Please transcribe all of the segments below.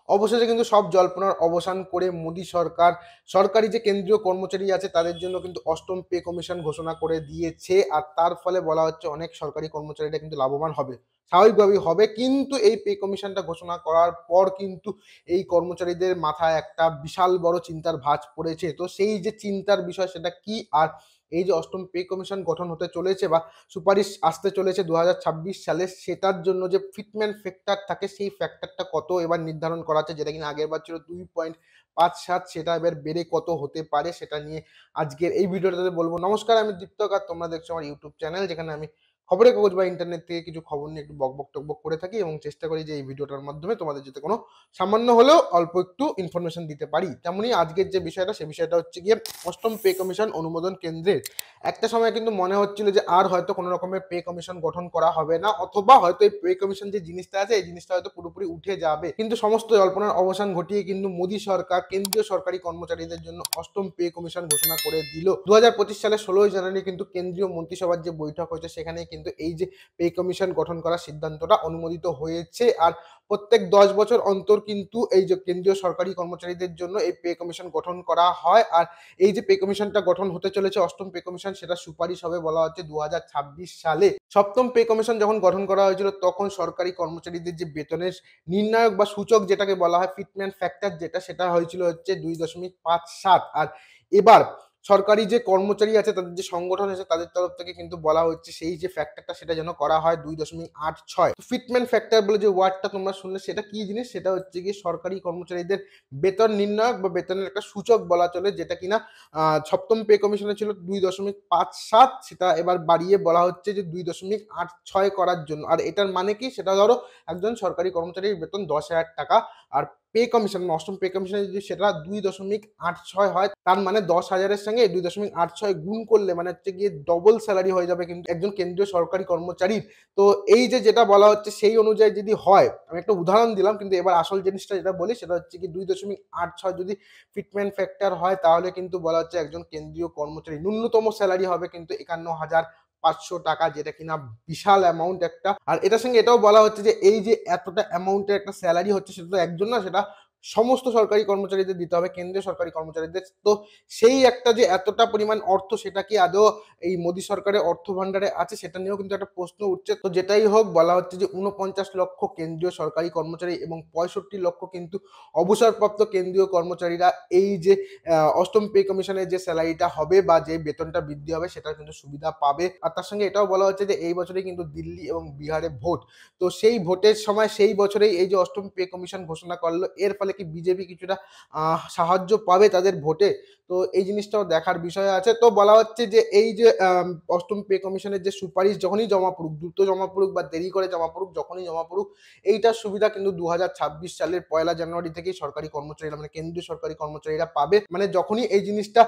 অবশেষে কিন্তু সব জল্পনার অবসান করে মোদী সরকার সরকারি যে কেন্দ্রীয় কর্মচারী আছে তাদের জন্য কিন্তু অষ্টম পে কমিশন ঘোষণা করে দিয়েছে। আর তার ফলে বলা হচ্ছে অনেক সরকারি কর্মচারীরা কিন্তু লাভবান হবে, স্বাভাবিকভাবেই হবে। কিন্তু এই পে কমিশনটা ঘোষণা করার পর কিন্তু এই কর্মচারীদের মাথায় একটা বিশাল বড় চিন্তার ভাঁজ পড়েছে। তো সেই যে চিন্তার বিষয় সেটা কি, আর এই যে অষ্টম পে কমিশন গঠন হতে চলেছে বা সুপারিশ আসতে চলেছে 2026 সালে, সেটার জন্য যে ফিটমেন্ট ফ্যাক্টর থাকে সেই ফ্যাক্টরটা কত এবার নির্ধারণ করা আছে, যেটা কিনা আগের বার ছিল 2.57, সেটা এবার বেড়ে কত হতে পারে সেটা নিয়ে আজকের এই ভিডিওটাতে বলবো। নমস্কার, আমি দীপ্তক আর তোমরা দেখছো আমার ইউটিউব চ্যানেল, যেখানে আমি খবরের কাগজ বা ইন্টারনেট থেকে কিছু খবর নিয়ে একটু বকবক টকবক করে থাকি এবং চেষ্টা করি যে এই ভিডিওটার মাধ্যমে তোমাদের যাতে কোনো সামান্য হলেও অল্প একটু ইনফরমেশন দিতে পারি। তেমনই আজকের যে বিষয়টা, সে বিষয়টা হচ্ছে গিয়ে অষ্টম পে কমিশন অনুমোদন কেন্দ্রের। একটা সময় কিন্তু মনে হচ্ছিল যে আর হয়তো কোনো রকমের পে কমিশন গঠন করা হবে না, অথবা হয়তো এই পে কমিশন যে জিনিসটা আছে এই জিনিসটা হয়তো পুরোপুরি উঠে যাবে। কিন্তু সমস্ত জল্পনার অবসান ঘটিয়ে কিন্তু মোদী সরকার কেন্দ্রীয় সরকারি কর্মচারীদের জন্য অষ্টম পে কমিশন ঘোষণা করে দিল। 2025 সালের 16ই জানুয়ারি কিন্তু কেন্দ্রীয় মন্ত্রিসভার যে বৈঠক হয়েছে সেখানে কিন্তু এই যে পে কমিশন গঠন করার সিদ্ধান্তটা অনুমোদিত হয়েছে। আর প্রত্যেক 10 বছর অন্তর কিন্তু এই যে কেন্দ্রীয় সরকারি কর্মচারীদের জন্য এই পে কমিশন গঠন করা হয়। আর এই যে পে কমিশনটা গঠন হতে চলেছে অষ্টম পে কমিশন, সেটা সুপারিশ হবে বলা হচ্ছে 2026 সালে। সপ্তম পে কমিশন যখন গঠন করা হয়েছিল তখন সরকারি কর্মচারীদের যে বেতনের নির্ণায়ক বা সূচক যেটাকে বলা হয় ফিটমেন্ট ফ্যাক্টর, যেটা সেটা হয়েছিল হচ্ছে 2.57। আর এবার সরকারি যে কর্মচারী আছে তাদের যে সংগঠন আছে তাদের তরফ থেকে কিন্তু বলা হচ্ছে সেই যে ফ্যাক্টরটা সেটা যেন করা হয় 2.86। ফিটমেন্ট ফ্যাক্টর বলে যে ওয়ার্ডটা তোমরা শুনলে সেটা কি জিনিস, সেটা হচ্ছে গিয়ে সরকারি কর্মচারীদের বেতন নির্ণায়ক বা বেতনের একটা সূচক বলা চলে, যেটা কিনা সপ্তম পে কমিশনে ছিল 2.57, সেটা এবার বাড়িয়ে বলা হচ্ছে যে 2.86 করার জন্য। আর এটার মানে কি, সেটা ধরো একজন সরকারি কর্মচারীর বেতন 10,000 টাকা, আর পে কমিশন অষ্টম পে কমিশনে যদি সেটা 2.86 হয়, তার মানে 10,000-এর সঙ্গে 2.86 গুণ করলে মানে হচ্ছে গিয়ে ডবল স্যালারি হয়ে যাবে কিন্তু একজন কেন্দ্রীয় সরকারি কর্মচারীর। তো এই যে যেটা বলা হচ্ছে সেই অনুযায়ী যদি হয়, আমি একটা উদাহরণ দিলাম, কিন্তু এবার আসল জিনিসটা যেটা বলি সেটা হচ্ছে কি 2.86 যদি ফিটমেন্ট ফ্যাক্টর হয় তাহলে কিন্তু বলা হচ্ছে একজন কেন্দ্রীয় কর্মচারী ন্যূনতম স্যালারি হবে কিন্তু 51,500 টাকা, যেটা কিনা বিশাল অ্যামাউন্ট একটা। আর এটার সঙ্গে এটাও বলা হচ্ছে যে এই যে এতটা অ্যামাউন্টের একটা স্যালারি হচ্ছে সেটা তো একজন না, সেটা সমস্ত সরকারি কর্মচারীদের দিতে হবে, কেন্দ্রীয় সরকারি কর্মচারীদের। তো সেই একটা যে এতটা পরিমাণ অর্থ সেটা কি আদৌ এই মোদী সরকারের অর্থ ভান্ডারে আছে, সেটা নিয়েও কিন্তু একটা প্রশ্ন উঠছে। তো যেটাই হোক, বলা হচ্ছে যে 49 লক্ষ কেন্দ্রীয় সরকারি কর্মচারী এবং 65 লক্ষ কিন্তু অবসরপ্রাপ্ত কেন্দ্রীয় কর্মচারীরা এই যে অষ্টম পে কমিশনের যে স্যালারিটা হবে বা যে বেতনটা বৃদ্ধি হবে সেটার কিন্তু সুবিধা পাবে। আর তার সঙ্গে এটাও বলা হচ্ছে যে এই বছরেই কিন্তু দিল্লি এবং বিহারে ভোট। তো সেই ভোটের সময় সেই বছরেই এই যে অষ্টম পে কমিশন ঘোষণা করলো, এর ফলে কি বিজেপি কিছুটা সাহায্য পাবে তাদের ভোটে? তো এই জিনিসটাও দেখার বিষয় আছে। তো বলা হচ্ছে যে এই যে অষ্টম পে কমিশনের যে সুপারিশ যখনই জমা পড়ুক, দ্রুত জমা পড়ুক বা দেরি করে জমা পড়ুক, যখনই জমা পড়ুক, এইটার সুবিধা কিন্তু 2026 সালের 1 জানুয়ারি থেকেই সরকারি কর্মচারীরা মানে কেন্দ্রীয় সরকারি কর্মচারীরা পাবে। মানে যখনই এই জিনিসটা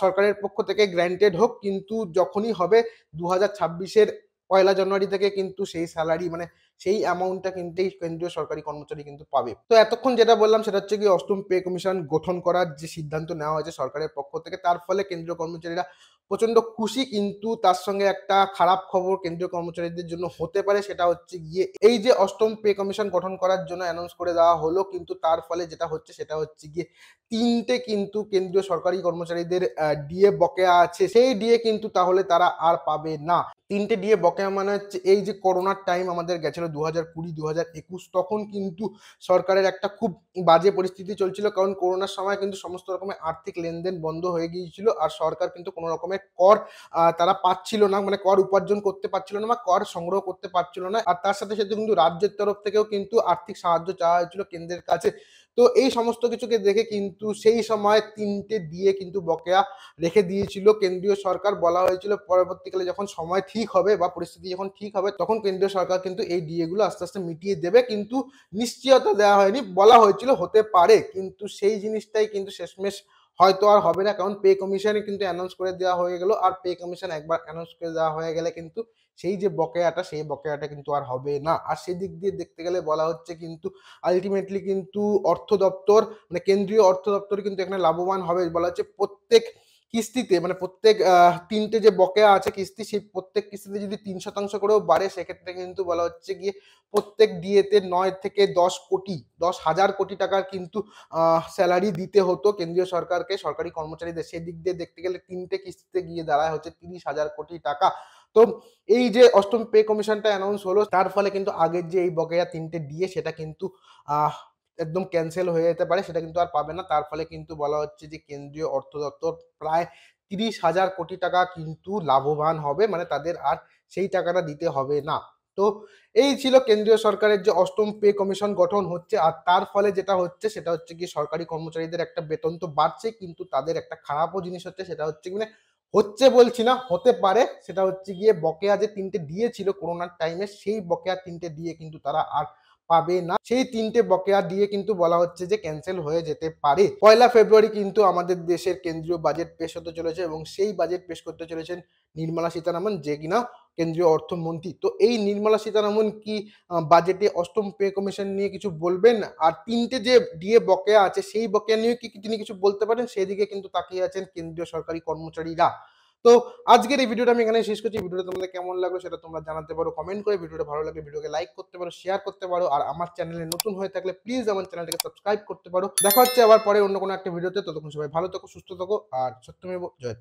সরকারের পক্ষ থেকে গ্র্যান্টেড হোক, কিন্তু যখনই হবে 2026-এর 1 জানুয়ারি থেকে কিন্তু সেই স্যালারি মানে সেই অ্যামাউন্টটা কিন্তু এই কেন্দ্রীয় সরকারি কর্মচারী কিন্তু পাবে। তো এতক্ষণ যেটা বললাম সেটা হচ্ছে কি অষ্টম পে কমিশন গঠন করার যে সিদ্ধান্ত নেওয়া হয়েছে সরকারের পক্ষ থেকে, তার ফলে কেন্দ্রীয় কর্মচারীরা প্রচন্ড খুশি। কিন্তু তার সঙ্গে একটা খারাপ খবর কেন্দ্রীয় কর্মচারীদের জন্য হতে পারে, সেটা হচ্ছে গিয়ে এই যে অষ্টম পে কমিশন গঠন করার জন্য অ্যানাউন্স করে দেওয়া হলো, কিন্তু তার ফলে যেটা হচ্ছে সেটা হচ্ছে গিয়ে 3টে কিন্তু কেন্দ্রীয় সরকারি কর্মচারীদের ডিএ বকেয়া আছে, সেই ডিএ কিন্তু তাহলে তারা আর পাবে না। 3টে ডিএ বকেয়া মানে হচ্ছে এই যে করোনার টাইম আমাদের গেছিল 2020 2021, তখন কিন্তু সরকারের একটা খুব বাজে পরিস্থিতি চলছিল, কারণ করোনার সময় কিন্তু সমস্ত রকমের আর্থিক লেনদেন বন্ধ হয়ে গিয়েছিল। আর সরকার কিন্তু কোনো রকমের কর তারা পাচ্ছিল না, মানে কর উপার্জন করতে পারছিল না বা কর সংগ্রহ করতে পারছিল না। আর তার সাথে সাথে কিন্তু রাজ্যের তরফ থেকেও কিন্তু আর্থিক সাহায্য চাওয়া হয়েছিল কেন্দ্রের কাছে। তো এই সমস্ত কিছুকে দেখে কিন্তু সেই সময় 3টে ডিএ কিন্তু বকেয়া রেখে দিয়েছিল কেন্দ্রীয় সরকার। বলা হয়েছিল পরবর্তীকালে যখন সময় ঠিক হবে বা পরিস্থিতি যখন ঠিক হবে তখন কেন্দ্রীয় সরকার কিন্তু এই ডিএ গুলো আস্তে আস্তে মিটিয়ে দেবে, কিন্তু নিশ্চয়তা দেওয়া হয়নি। বলা হয়েছিল হতে পারে, কিন্তু সেই জিনিসটাই কিন্তু শেষমেশ হয়তো আর হবে না, কারণ পে কমিশনে কিন্তু অ্যানাউন্স করে দেওয়া হয়ে গেল। আর পে কমিশন একবার অ্যানাউন্স করে দেওয়া হয়ে গেলে কিন্তু সেই যে বকেয়াটা সেই বকেয়াটা কিন্তু আর হবে না। আর সেদিক দিয়ে দেখতে গেলে বলা হচ্ছে কিন্তু আলটিমেটলি কিন্তু অর্থ দপ্তর মানে কেন্দ্রীয় অর্থ দপ্তর কিন্তু এখানে লাভবান হবে। বলা হচ্ছে প্রত্যেক কিস্তিতে মানে প্রত্যেক ৩ টে যে বকেয়া আছে কিস্তি, সেই প্রত্যেক কিস্তিতে যদি ৩% করেও বাড়ে, সেক্ষেত্রে কিন্তু বলা হচ্ছে গিয়ে প্রত্যেক ডিএতে ৯ থেকে ১০ কোটি, ১০,০০০ কোটি টাকার কিন্তু স্যালারি দিতে হতো কেন্দ্রীয় সরকারকে, সরকারি কর্মচারীদের। সেদিক দিয়ে দেখতে গেলে ৩ টে কিস্তিতে গিয়ে দাঁড়ায় হচ্ছে ৩০,০০০ কোটি টাকা। তো এই যে অষ্টম পে কমিশনটা অ্যানাউন্স হলো, তার ফলে কিন্তু আগের যে এই বকেয়া ৩ টে ডিএ সেটা কিন্তু আহ একদম ক্যানসেল হয়ে যেতে পারে, সেটা কিন্তু আর পাবে না। তার ফলে কিন্তু বলা হচ্ছে যে কেন্দ্রীয় অর্থ দপ্তর প্রায় ৩০,০০০ কোটি টাকা কিন্তু লাভবান হবে, মানে তাদের আর সেই টাকাটা দিতে হবে না। তো এই ছিল কেন্দ্রীয় সরকারের যে অষ্টম পে কমিশন গঠন হচ্ছে, আর তার ফলে যেটা হচ্ছে সেটা হচ্ছে গিয়ে সরকারি কর্মচারীদের একটা বেতন তো বাড়ছে, কিন্তু তাদের একটা খারাপও জিনিস হচ্ছে, সেটা হচ্ছে কি মানে হচ্ছে বলছি না, হতে পারে, সেটা হচ্ছে গিয়ে বকেয়া যে ৩ টে ডিএ ছিল করোনার টাইমে, সেই বকেয়া ৩ টে ডিএ কিন্তু তারা আর পাবে না। সেই ৩ টে বকেয়া দিয়ে কিন্তু বলা হচ্ছে যে ক্যানসেল হয়ে যেতে পারে। ১লা ফেব্রুয়ারি কিন্তু আমাদের দেশের কেন্দ্রীয় বাজেট পেশ হতে চলেছে, এবং সেই বাজেট পেশ করতে চলেছেন নির্মলা সীতারামন, যে কিনা কেন্দ্রীয় অর্থমন্ত্রী। তো এই নির্মলা সীতারামন কি বাজেটে অষ্টম পে কমিশন নিয়ে কিছু বলবেন? আর ৩ টে যে ডিএ বকেয়া আছে সেই বকেয়া নিয়ে কি তিনি কিছু বলতে পারেন? সেদিকে কিন্তু তাকিয়ে আছেন কেন্দ্রীয় সরকারি কর্মচারীরা। তো আজকের এই ভিডিওটা আমি এখানেই শেষ করছি। ভিডিওটা তোমাদের কেমন লাগলো সেটা তোমরা জানাতে পারো কমেন্ট করে। ভিডিওটা ভালো লাগলে ভিডিওকে লাইক করতে পারো, শেয়ার করতে পারো। আর আমার চ্যানেলে নতুন হয়ে থাকলে প্লিজ আমার চ্যানেলটাকে সাবস্ক্রাইব করতে পারো। দেখা হচ্ছে আবার পরে অন্য কোনো একটা ভিডিওতে। ততক্ষণ সবাই ভালো থাকো, সুস্থ থাকো, আর সত্যমেব জয়তে।